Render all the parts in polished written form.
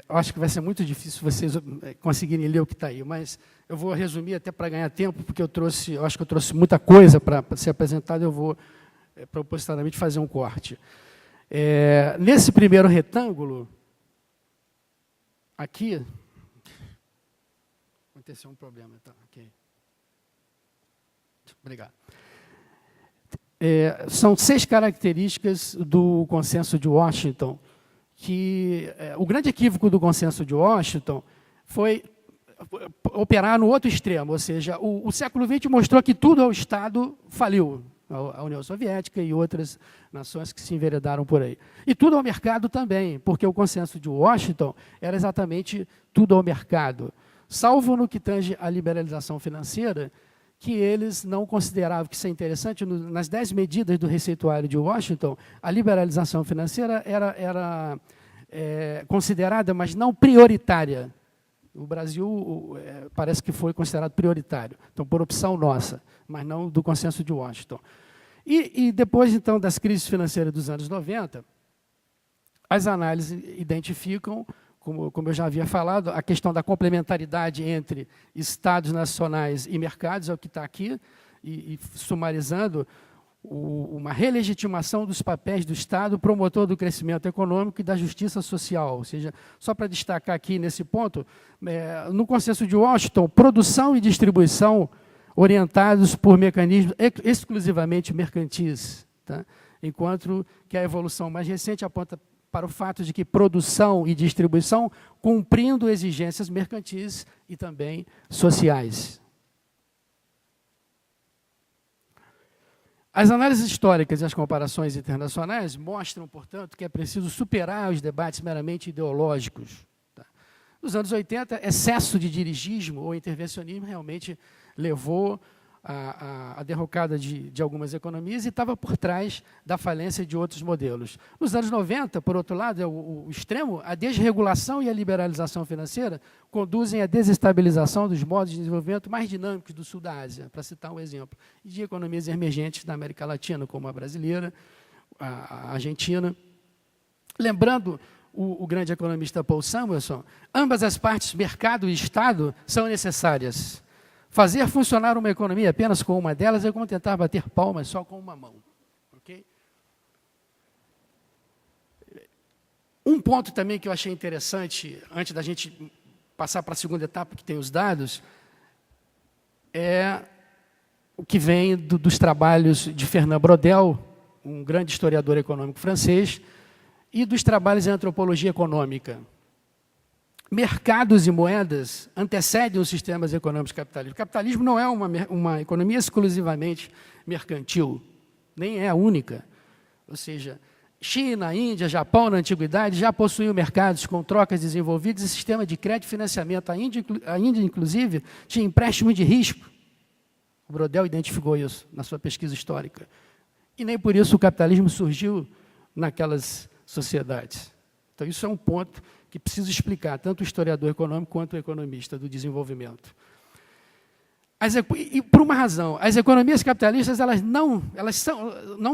acho que vai ser muito difícil vocês conseguirem ler o que está aí, mas eu vou resumir até para ganhar tempo, porque eu acho que eu trouxe muita coisa para ser apresentada, eu vou propositadamente fazer um corte. Nesse primeiro retângulo, aqui, aconteceu um problema, tá? Ok. Obrigado. São 6 características do consenso de Washington, que o grande equívoco do consenso de Washington foi operar no outro extremo, ou seja, o século XX mostrou que tudo ao Estado faliu, a União Soviética e outras nações que se enveredaram por aí. E tudo ao mercado também, porque o consenso de Washington era exatamente tudo ao mercado, salvo no que tange à liberalização financeira, que eles não consideravam que isso é interessante. Nas 10 medidas do receituário de Washington, a liberalização financeira era considerada, mas não prioritária. O Brasil parece que foi considerado prioritário, então, por opção nossa, mas não do consenso de Washington. E depois, então, das crises financeiras dos anos 90, as análises identificam, como eu já havia falado, a questão da complementaridade entre estados nacionais e mercados, é o que está aqui, e sumarizando, uma relegitimação dos papéis do Estado, promotor do crescimento econômico e da justiça social. Ou seja, só para destacar aqui nesse ponto, no consenso de Washington, produção e distribuição orientados por mecanismos exclusivamente mercantis, tá? Enquanto que a evolução mais recente aponta para o fato de que produção e distribuição cumprindo exigências mercantis e também sociais. As análises históricas e as comparações internacionais mostram, portanto, que é preciso superar os debates meramente ideológicos. Tá? Nos anos 80, excesso de dirigismo ou intervencionismo realmente levou a derrocada de algumas economias e estava por trás da falência de outros modelos. Nos anos 90, por outro lado, é o extremo, a desregulação e a liberalização financeira conduzem à desestabilização dos modos de desenvolvimento mais dinâmicos do sul da Ásia, para citar um exemplo, e de economias emergentes da América Latina, como a brasileira, a argentina. Lembrando o grande economista Paul Samuelson, ambas as partes, mercado e Estado, são necessárias. Fazer funcionar uma economia apenas com uma delas é como tentar bater palmas só com uma mão. Okay? Um ponto também que eu achei interessante, antes da gente passar para a segunda etapa, que tem os dados, é o que vem dos trabalhos de Fernand Braudel, um grande historiador econômico francês, e dos trabalhos em antropologia econômica. Mercados e moedas antecedem os sistemas econômicos capitalistas. O capitalismo não é uma economia exclusivamente mercantil, nem é a única. Ou seja, China, Índia, Japão, na antiguidade, já possuíam mercados com trocas desenvolvidas e sistema de crédito e financiamento. A Índia, inclusive, tinha empréstimo de risco. O Braudel identificou isso na sua pesquisa histórica. E nem por isso o capitalismo surgiu naquelas sociedades. Então, isso é um ponto que preciso explicar, tanto o historiador econômico quanto o economista do desenvolvimento. E por uma razão, as economias capitalistas elas não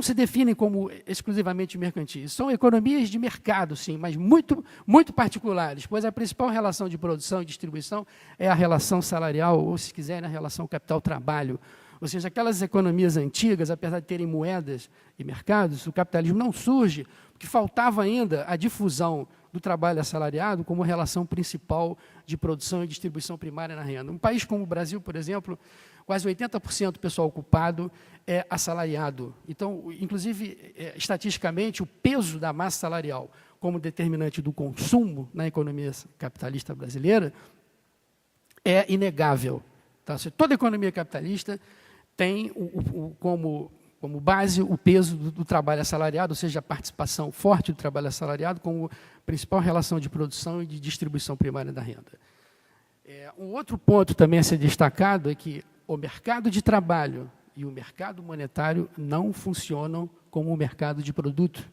se definem como exclusivamente mercantis. São economias de mercado, sim, mas muito, muito particulares, pois a principal relação de produção e distribuição é a relação salarial, ou, se quiserem, a relação capital-trabalho. Ou seja, aquelas economias antigas, apesar de terem moedas e mercados, o capitalismo não surge, porque faltava ainda a difusão do trabalho assalariado como relação principal de produção e distribuição primária na renda. Um país como o Brasil, por exemplo, quase 80% do pessoal ocupado é assalariado. Então, inclusive, estatisticamente, o peso da massa salarial como determinante do consumo na economia capitalista brasileira é inegável. Tá? Toda economia capitalista tem como base o peso do trabalho assalariado, ou seja, a participação forte do trabalho assalariado como principal relação de produção e de distribuição primária da renda. Um outro ponto também a ser destacado é que o mercado de trabalho e o mercado monetário não funcionam como um mercado de produto.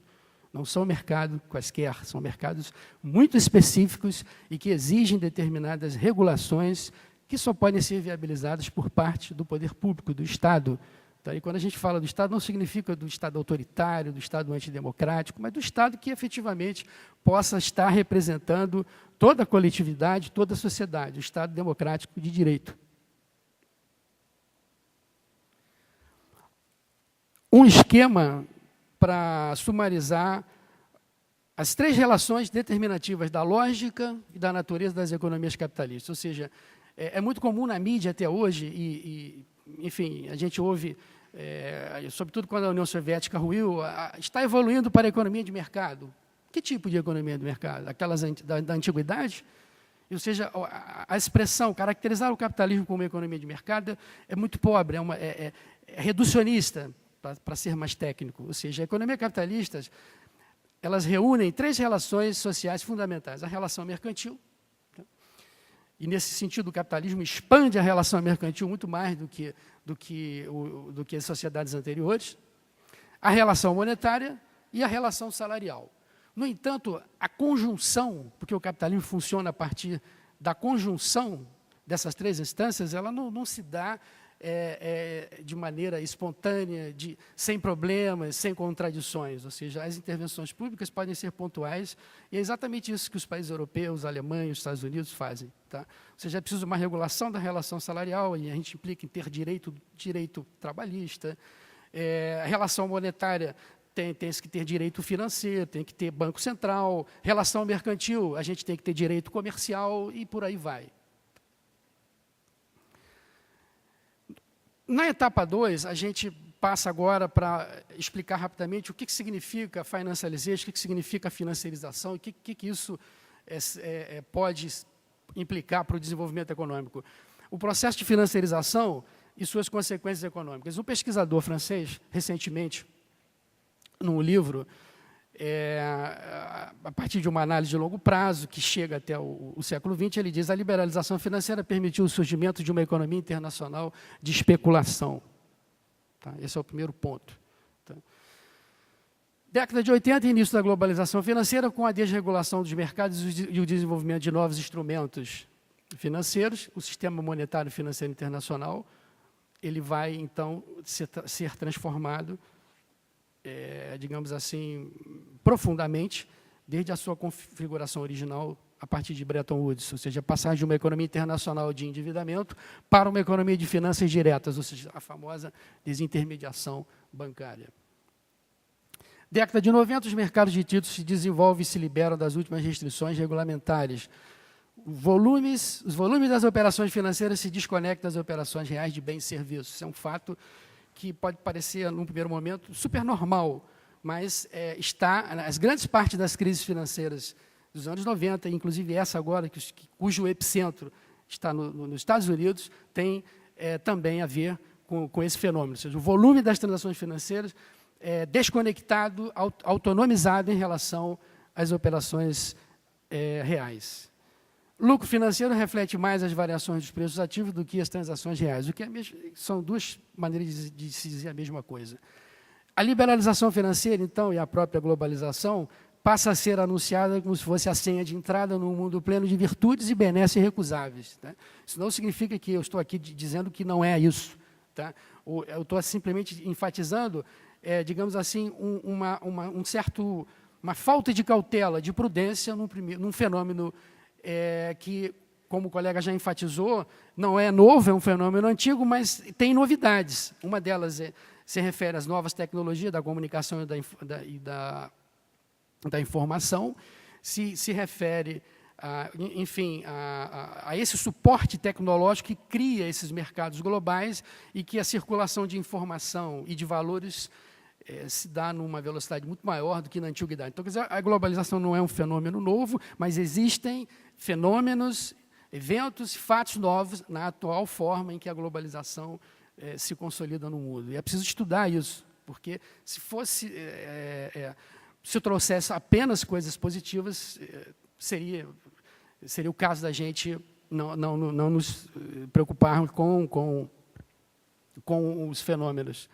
Não são mercados quaisquer, são mercados muito específicos e que exigem determinadas regulações que só podem ser viabilizadas por parte do poder público, do Estado. Tá? E quando a gente fala do Estado, não significa do Estado autoritário, do Estado antidemocrático, mas do Estado que efetivamente possa estar representando toda a coletividade, toda a sociedade, o Estado democrático de direito. Um esquema para sumarizar as três relações determinativas da lógica e da natureza das economias capitalistas. Ou seja, é muito comum na mídia até hoje, enfim, a gente ouve, sobretudo quando a União Soviética ruiu, está evoluindo para a economia de mercado. Que tipo de economia de mercado? Aquelas da antiguidade? Ou seja, a expressão, caracterizar o capitalismo como economia de mercado é muito pobre, é reducionista, para ser mais técnico. Ou seja, a economia capitalista, elas reúnem três relações sociais fundamentais. A relação mercantil, tá? E nesse sentido o capitalismo expande a relação mercantil muito mais do que as sociedades anteriores. A relação monetária e a relação salarial. No entanto, a conjunção, porque o capitalismo funciona a partir da conjunção dessas três instâncias, ela não se dá de maneira espontânea, sem problemas, sem contradições. Ou seja, as intervenções públicas podem ser pontuais, e é exatamente isso que os países europeus, a Alemanha, os Estados Unidos fazem. Tá? Ou seja, é preciso uma regulação da relação salarial, e a gente implica em ter direito trabalhista. A relação monetária tem que ter direito financeiro, tem que ter banco central. Relação mercantil, a gente tem que ter direito comercial, e por aí vai. Na etapa 2, a gente passa agora para explicar rapidamente o que significa financialization, o que significa financiarização, e o que isso pode implicar para o desenvolvimento econômico. O processo de financiarização e suas consequências econômicas. Um pesquisador francês, recentemente, num livro, a partir de uma análise de longo prazo, que chega até o século XX, ele diz: a liberalização financeira permitiu o surgimento de uma economia internacional de especulação. Tá? Esse é o primeiro ponto. Tá? Década de 80, início da globalização financeira, com a desregulação dos mercados e o desenvolvimento de novos instrumentos financeiros, o sistema monetário financeiro internacional, ele vai, então, ser transformado, digamos assim, profundamente, desde a sua configuração original, a partir de Bretton Woods, ou seja, passar de uma economia internacional de endividamento para uma economia de finanças diretas, ou seja, a famosa desintermediação bancária. Década de 90, os mercados de títulos se desenvolvem e se liberam das últimas restrições regulamentares. Os volumes das operações financeiras se desconectam das operações reais de bens e serviços. Isso é um fato que pode parecer, num primeiro momento, super normal, mas as grandes partes das crises financeiras dos anos 90, inclusive essa agora, cujo epicentro está nos Estados Unidos, tem também a ver com esse fenômeno. Ou seja, o volume das transações financeiras é desconectado, autonomizado em relação às operações reais. Lucro financeiro reflete mais as variações dos preços ativos do que as transações reais, o que são duas maneiras de se dizer a mesma coisa. A liberalização financeira, então, e a própria globalização, passa a ser anunciada como se fosse a senha de entrada num mundo pleno de virtudes e benesses irrecusáveis. Tá? Isso não significa que eu estou aqui dizendo que não é isso. Tá? Eu estou simplesmente enfatizando, digamos assim, uma falta de cautela, de prudência num fenômeno que, como o colega já enfatizou, não é novo, é um fenômeno antigo, mas tem novidades. Uma delas se refere às novas tecnologias da comunicação e da informação, se refere, enfim, a esse suporte tecnológico que cria esses mercados globais e que a circulação de informação e de valores se dá numa velocidade muito maior do que na antiguidade. Então, quer dizer, a globalização não é um fenômeno novo, mas existem fenômenos, eventos, fatos novos na atual forma em que a globalização se consolida no mundo. E é preciso estudar isso, porque se eu trouxesse apenas coisas positivas, seria o caso da gente não nos preocuparmos com os fenômenos